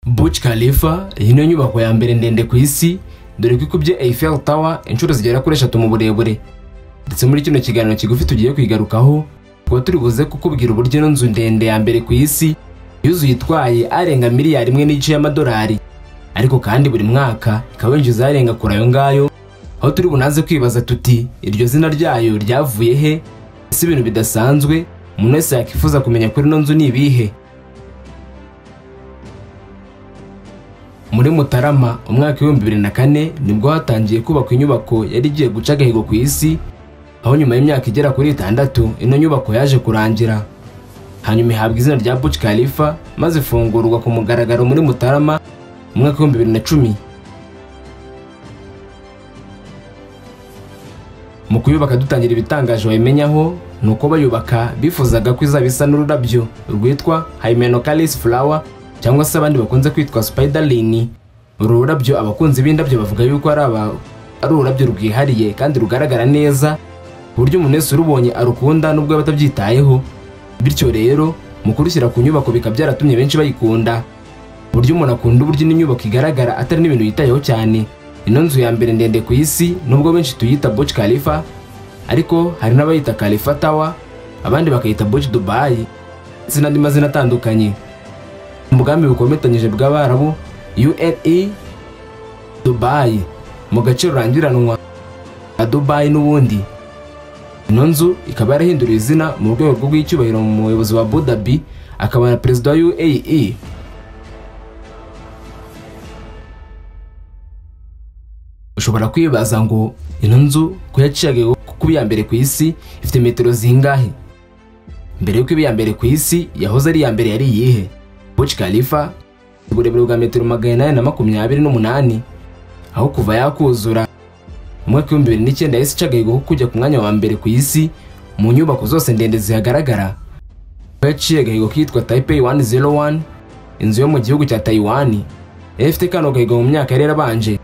Burj Khalifa iyi niyo nyubako ya mbere ndende ku isi, dore ko ikubye Eiffel Tower inshuro zigera kuri 3 mu burebure. Ndetse muri kino kiganiro kigufi tugiye kwigarukaho, kuko turi buze kukubwira uburyo ino nzu ndende ya mbere ku isi yuzuye itwaye arenga miliyari 1.5 y'amadolari, ariko kandi buri mwaka ikaba yinjiza arenga kuri ayo ngayo. Aho turi bunaze kwibaza tuti iryo zina ryayo ryavuye he, ese ibintu bidasanzwe umuntu wese yakifuza kumenya kuri ino nzu ni ibihe. Muri Mutarama umwaka wa 2004 nibwo hatangiye kubakwa inyubako yari igiye guca agahigo ku isi, aho nyuma y'imyaka igera kuri 6 ino nyubako yaje kurangira. Hanyuma ihabwa izina rya Burj Khalifa maze ifungurwa ku mugaragaro muri Mutarama umwaka wa 2010. Mu kuyubaka dutangira ibitangaje wayimenyaho nuko bayubaka bifuzaga ko izaba isa n'ururabyo rwitwa Hymenocallis flower cyangwa se abandi bakunze kwitwa spiderling. Uru rurabyo abakunzi b'indabyo bavuga yuko ari ururabyo rwihariye kandi rugaragara neza ku buryo umuntu wese urubonye arukunda nubwo batabyitayeho. Bityo rero mu kurushyira ku nyubako bikaba byaratumye benshi bayikunda, buryo umuntu akunda uburyo n'inyubako igaragara atari n'ibintu yitayeho cyane. Ino nzu ya mbere ndende ku isi nubwo benshi tuyita Burj Khalifa, ariko hari n'abayita Khalifa Tower, abandi bakayita Burj Dubai ndetse n'andi mazina atandukanye. Umugambi bukometanyije bw'Abarabu UAE Dubai mu gace rurangiranwa na Dubai n'ubundi. Ino nzu ikaba yarahinduriwe izina mu rwego rw'icyubahiro mu muyobozi wa Abu Dhabi akaba na perezida wa UAE. Ushobora kwibaza ngo ino nzu ko yaciye kuba iya mbere ku isi ifite metero zingahe? Mbere yuko iba iya mbere ku isi yahoze ari iya mbere yari iyihe? Burj Khalifa uburebure bwa metero 828, aho kuva yakuzura umwaka wa 2009 yahise ica agahigo kujya ku mwanya wa mbere ku isi mu nyubako zose ndende zihagaragara. Yaciye agahigo kitwa Taipei 101, inzu yo mu gihugu cya Taiwan. Ifite kano gahigo mu myaka yari yarabanje.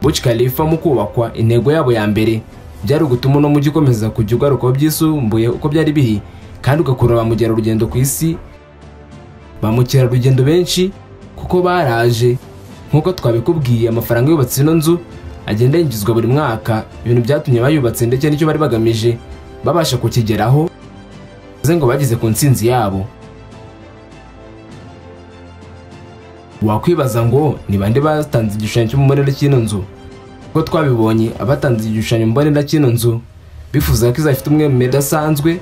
Burj Khalifa mu kubakwa intego yabo ya mbere byari ugutuma no mujyi ukomeza kujya ugaruka byisumbuye uko byari biri, kandi ugakurura ba mukerarugendo ku isi. Ba mukerarugendo benshi kuko baraje nkuko twabikubwiye, amafaranga yubatse ino nzu agenda yinjizwa buri mwaka. Ibintu byatumye bayubatse ndetse n'icyo bari bagamije babasha kukigeraho, ngo bagize ku nsinzi yabo. Wakwibaza ngo ni bande batanze igishushanyo cy'umumbonera cy'ino nzu? Kuko twabibonye abatanze igishushanyo mbonera cy'ino nzu bifuza ko izafite umwimerere udasanzwe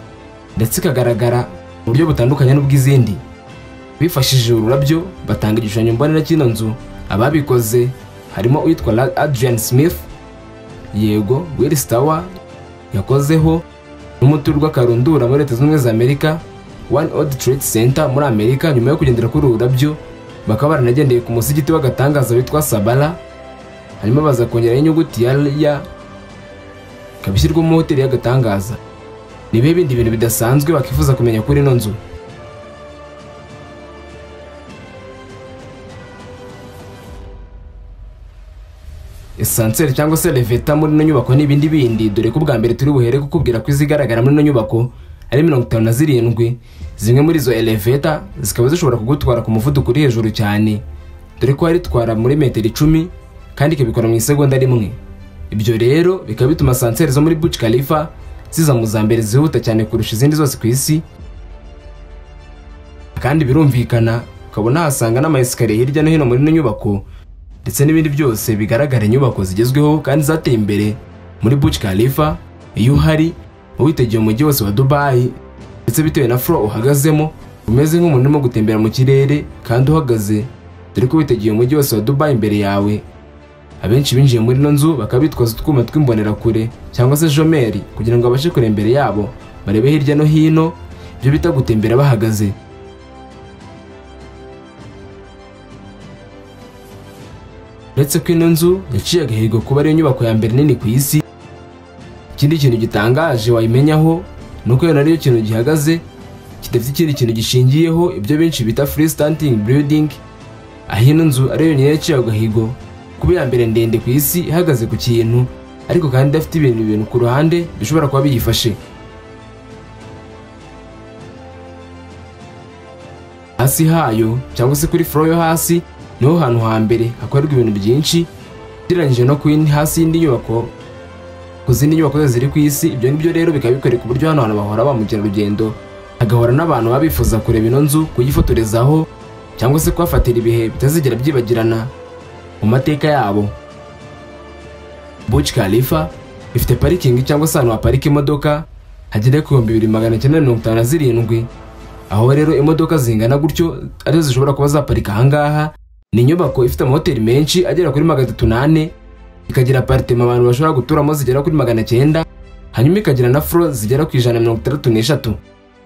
ndetse ikagaragara mu buryo butandukanye n'ubw'izindi. Bifashishije ururabyo batanga igishushanyo mbonera cy'ino nzu. Ababikoze harimo uwitwa Adrian Smith, yego Willis Tower yakozeho, n'umuturirwa karundura muri Leta Zunze Ubumwe za Amerika One World Trade Center muri Amerika. Nyuma yo kugendera kuri ururabyo bakaba baranagendeye ku musigiti w'agatangaza witwa Sabala, hanyuma baza kongeraho inyuguti ya kabishyirwa mu hoteli y'agatangaza. Ni bihe bindi bintu bidasanzwe bakifuza kumenya kuri ino nzu? Esanseri cyangwa se elevator muri ino nyubako n'ibindi bindi, dore ko bwa mbere turi buhere kukubwira ko izigaragara muri ino nyubako ari 57. Zimwe muri izo elevator zikaba zishobora kugutwara ku muvuduko uri hejuru cyane, dore ko hari twara muri metero 10 kandi ikabikora mu isegonda rimwe. Ibyo rero bikaba bituma asanseri zo muri Burj Khalifa ziza mu za mbere zihuta cyane kurusha izindi zose ku isi. Kandi birumvikana ukabona hasanga n'ama escalier hirya no hino muri ino nyubako ndetse n'ibindi byose bigaragara inyubako zigezweho kandi zateye imbere muri Burj Khalifa. Iyo uhari witegeye umujyi wose wa Dubai ndetse bitewe na floor uhagazemo umeze nk'umuntu urimo gutembera mu kirere kandi uhagaze, dore ko witegeye umujyi wose wa Dubai imbere yawe. Abenshi binjiye muri ino nzu bakaba bitwaza utwuma tw'imbonera kure cyangwa se jomeri kugira ngo abashe kureba imbere yabo barebe hirya no hino, ibyo bita gutembera bahagaze. Uretse ko ino nzu yaciye agahigo kuba ariyo nyubako ya mbere nini ku isi, ikindi kintu gitangaje wayimenyaho nuko iyo nariyo kintu gihagaze kidafite ikindi kintu gishingiyeho, ibyo benshi bita freestanding building. Aho ino nzu ariyo nyine yaciye agahigo kuba iya mbere ndende ku isi ihagaze ku kintu, ariko kandi idafite ibintu ku ruhande bishobora kuba biyifashe. Hasi hayo cyangwa se kuri floor yo hasi niho hantu hambere hakorerwa ibintu byinshi ugereranyije no hasi y'indi nyubako ku zindi nyubako zose ziri ku isi. Ibyo ngibyo rero bikaba bikoreka uburyo hano hantu bahora ba mukerarugendo, hagahora n'abantu baba bifuza kureba ino nzu, kuyifotorezaho cyangwa se kuhafatira ibihe bitazigera byibagirana mu mateka yabo. Burj Khalifa ifite parikingi cyangwa se ahantu haparika imodoka hagera ku 2957, aho rero imodoka zingana gutyo arizo zishobora kuba zaparika ahangaha. Ni inyubako ifite amahoteli menshi agera kuri 308, ikagira apartment abantu bashobora guturamo zigera kuri 900, hanyuma ikagira na floor zigera ku 163.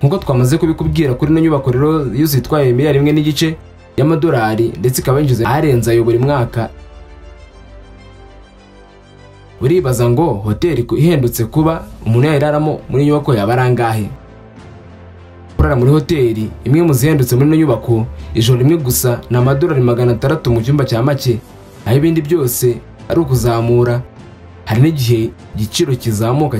Nkuko twamaze kubikubwira, kuri ino nyubako rero iyo zitwaye miliyari 1.5 y'amadolari, ndetse ikaba yinjiza arenze ayo buri mwaka. Uribaza ngo hoteli ihendutse kuba umuntu yayiraramo muri nyubako yaba arangahe? Kurara muri hoteli imwe mu zihendutse muri ino nyubako ijoro rimwe gusa na amadolari 600 mu cyumba cya make, aho ibindi byose ari ukuzamura. Hari n'igihe igiciro kizamuka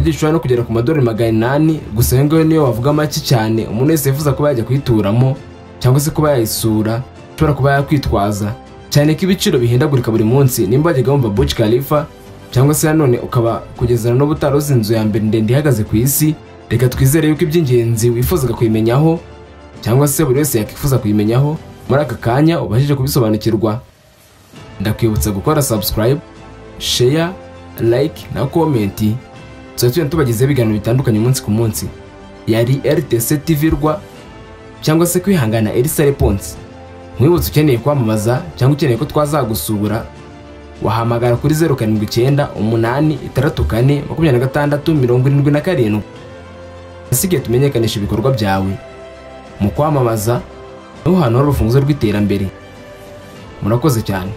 gishobora no kugera ku madolari 800 gusa. Ngo niyo wavuga make cyane umuntu wese yifuza kuba yajya kwituramo cyangwa se kuba yayisura, ushobora kuba yakwitwaza cyane ko ibiciro bihindagurika buri munsi. Nimba wajyaga wumva Burj Khalifa cyangwa se nanone ukaba kugezana no butarozi inzu ya mbere ndende ihagaze ku isi, reka twizere yuko iby'ingenzi wifuzaga kuyimenyaho cyangwa se buri wese yakifuza kuyimenyaho muri aka kanya ubashije kubisobanukirwa. Ndakwibutsa gukora subscribe, share, like na comment. Tuzajya tubagize ibiganiro bitandukanye umunsi ku munsi. Yari RTC TV Rwa cyangwa se kwihangana Elisa Response. Mwibutse ukeneye kwamamaza cyangwa ukeneye ko twazagusura, wahamagara kuri 0798642677. Asigaye tumenyekanisha ibikorwa byawe mu kwamamaza, niho hantu hari urufunguzo rw'iterambere. Murakoze cyane.